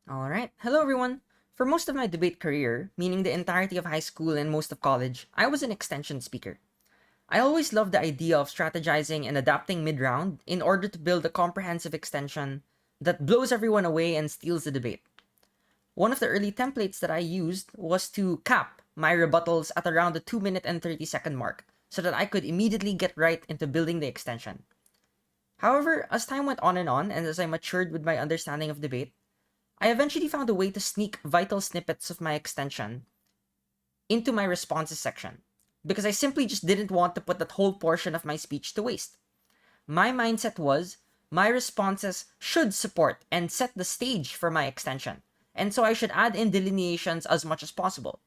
Alright, hello everyone! For most of my debate career, meaning the entirety of high school and most of college, I was an extension speaker. I always loved the idea of strategizing and adapting mid round in order to build a comprehensive extension that blows everyone away and steals the debate. One of the early templates that I used was to cap my rebuttals at around the 2 minute and 30-second mark so that I could immediately get right into building the extension. However, as time went on and as I matured with my understanding of debate, I eventually found a way to sneak vital snippets of my extension into my responses section because I simply just didn't want to put that whole portion of my speech to waste. My mindset was my responses should support and set the stage for my extension, and so I should add in delineations as much as possible.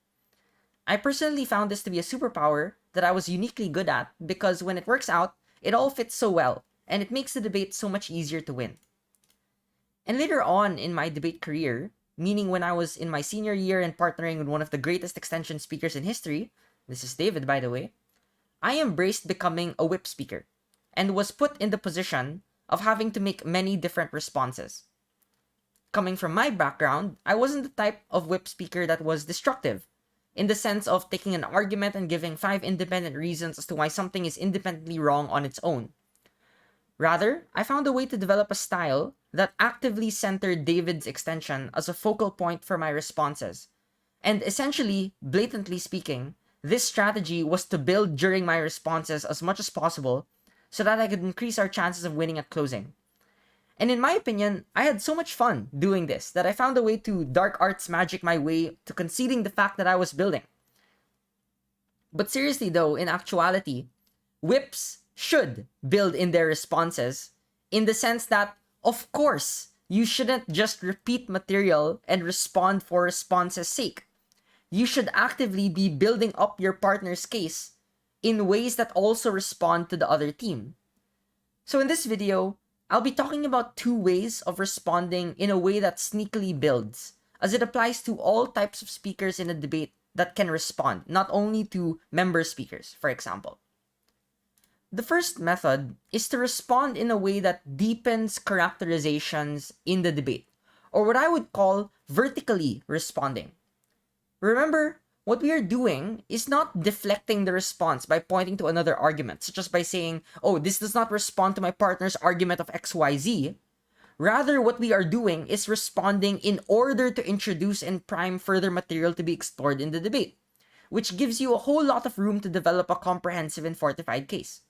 I personally found this to be a superpower that I was uniquely good at because when it works out, it all fits so well, and it makes the debate so much easier to win. And later on in my debate career, meaning when I was in my senior year and partnering with one of the greatest extension speakers in history, this is David, by the way, I embraced becoming a whip speaker and was put in the position of having to make many different responses. Coming from my background, I wasn't the type of whip speaker that was destructive, in the sense of taking an argument and giving 5 independent reasons as to why something is independently wrong on its own. Rather, I found a way to develop a style that actively centered David's extension as a focal point for my responses. And essentially, blatantly speaking, this strategy was to build during my responses as much as possible so that I could increase our chances of winning at closing. And in my opinion, I had so much fun doing this that I found a way to dark arts magic my way to conceding the fact that I was building. But seriously though, in actuality, whips should build in their responses in the sense that, of course, you shouldn't just repeat material and respond for response's sake. You should actively be building up your partner's case in ways that also respond to the other team. So in this video, I'll be talking about two ways of responding in a way that sneakily builds, as it applies to all types of speakers in a debate that can respond, not only to member speakers, for example. The first method is to respond in a way that deepens characterizations in the debate, or what I would call vertically responding. Remember, what we are doing is not deflecting the response by pointing to another argument, such as by saying, oh, this does not respond to my partner's argument of XYZ. Rather, what we are doing is responding in order to introduce and prime further material to be explored in the debate, which gives you a whole lot of room to develop a comprehensive and fortified case.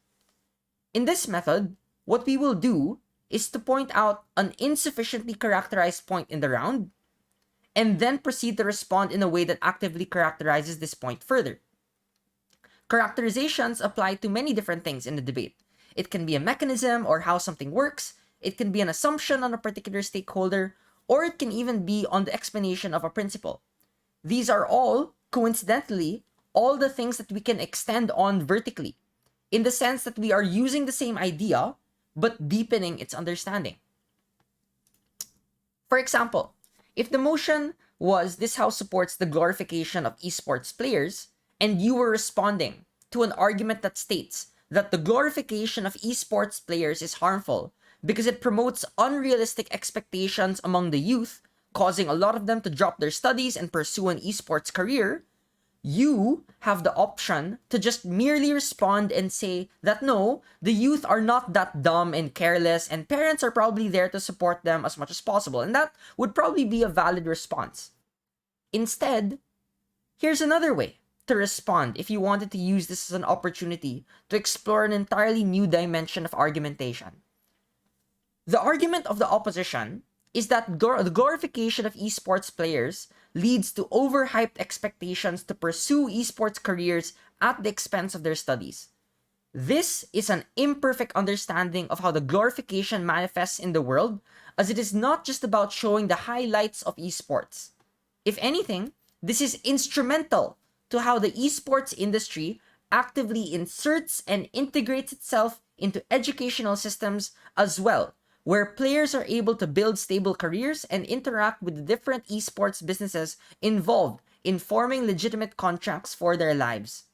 In this method, what we will do is to point out an insufficiently characterized point in the round, and then proceed to respond in a way that actively characterizes this point further. Characterizations apply to many different things in the debate. It can be a mechanism or how something works, it can be an assumption on a particular stakeholder, or it can even be on the explanation of a principle. These are all, coincidentally, all the things that we can extend on vertically, in the sense that we are using the same idea, but deepening its understanding. For example, if the motion was this house supports the glorification of esports players, and you were responding to an argument that states that the glorification of esports players is harmful because it promotes unrealistic expectations among the youth, causing a lot of them to drop their studies and pursue an esports career, you have the option to just merely respond and say that no, the youth are not that dumb and careless, and parents are probably there to support them as much as possible. And that would probably be a valid response. Instead, here's another way to respond if you wanted to use this as an opportunity to explore an entirely new dimension of argumentation. The argument of the opposition is that the glorification of esports players leads to overhyped expectations to pursue esports careers at the expense of their studies. This is an imperfect understanding of how the glorification manifests in the world, as it is not just about showing the highlights of esports. If anything, this is instrumental to how the esports industry actively inserts and integrates itself into educational systems as well, where players are able to build stable careers and interact with the different esports businesses involved in forming legitimate contracts for their lives.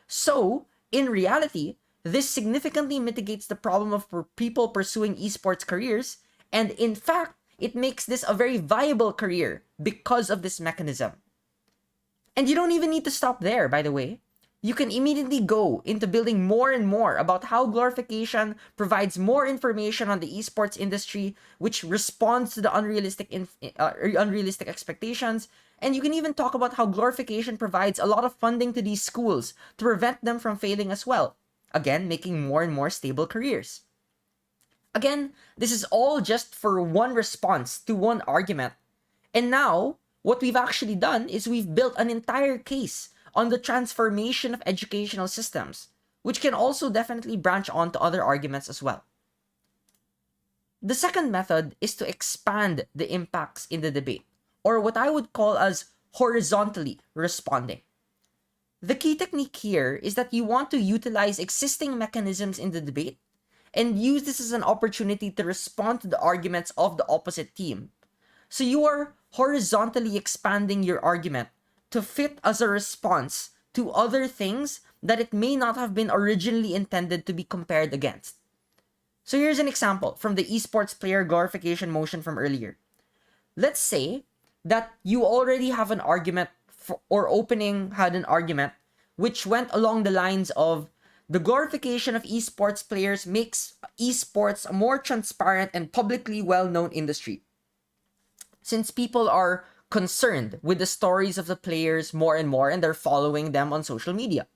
So, in reality, this significantly mitigates the problem of people pursuing esports careers, and in fact, it makes this a very viable career because of this mechanism. And you don't even need to stop there, by the way. You can immediately go into building more and more about how glorification provides more information on the esports industry, which responds to the unrealistic expectations. And you can even talk about how glorification provides a lot of funding to these schools to prevent them from failing as well. Again, making more and more stable careers. Again, this is all just for one response to one argument. And now, what we've actually done is we've built an entire case on the transformation of educational systems, which can also definitely branch on to other arguments as well. The second method is to expand the impacts in the debate, or what I would call as horizontally responding. The key technique here is that you want to utilize existing mechanisms in the debate and use this as an opportunity to respond to the arguments of the opposite team. So you are horizontally expanding your argument to fit as a response to other things that it may not have been originally intended to be compared against. So here's an example from the esports player glorification motion from earlier. Let's say that you already have an argument or opening had an argument which went along the lines of the glorification of esports players makes esports a more transparent and publicly well-known industry. Since people are concerned with the stories of the players more and more and they're following them on social media.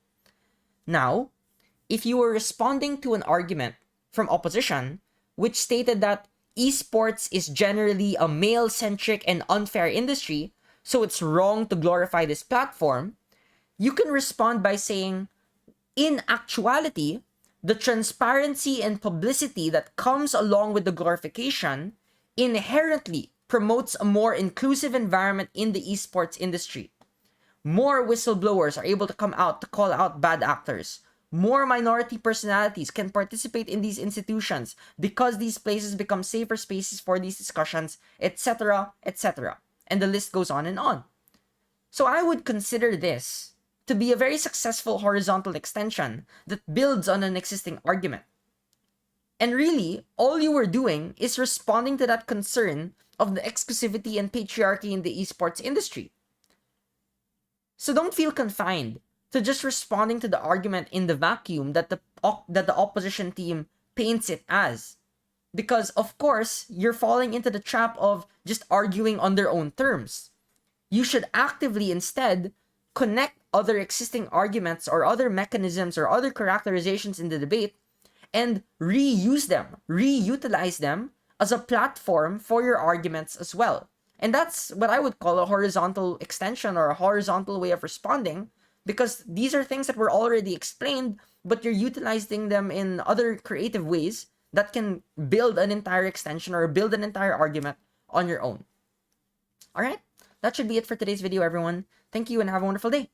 Now, if you were responding to an argument from opposition which stated that esports is generally a male-centric and unfair industry, so it's wrong to glorify this platform, you can respond by saying, in actuality, the transparency and publicity that comes along with the glorification inherently promotes a more inclusive environment in the esports industry. More whistleblowers are able to come out to call out bad actors. More minority personalities can participate in these institutions because these places become safer spaces for these discussions, etc., etc. And the list goes on and on. So I would consider this to be a very successful horizontal extension that builds on an existing argument. And really, all you were doing is responding to that concern of the exclusivity and patriarchy in the esports industry. So don't feel confined to just responding to the argument in the vacuum that the opposition team paints it as. Because, of course, you're falling into the trap of just arguing on their own terms. You should actively instead connect other existing arguments or other mechanisms or other characterizations in the debate and reutilize them as a platform for your arguments as well. And that's what I would call a horizontal extension or a horizontal way of responding, because these are things that were already explained, but you're utilizing them in other creative ways that can build an entire extension or build an entire argument on your own. All right, that should be it for today's video, everyone. Thank you and have a wonderful day.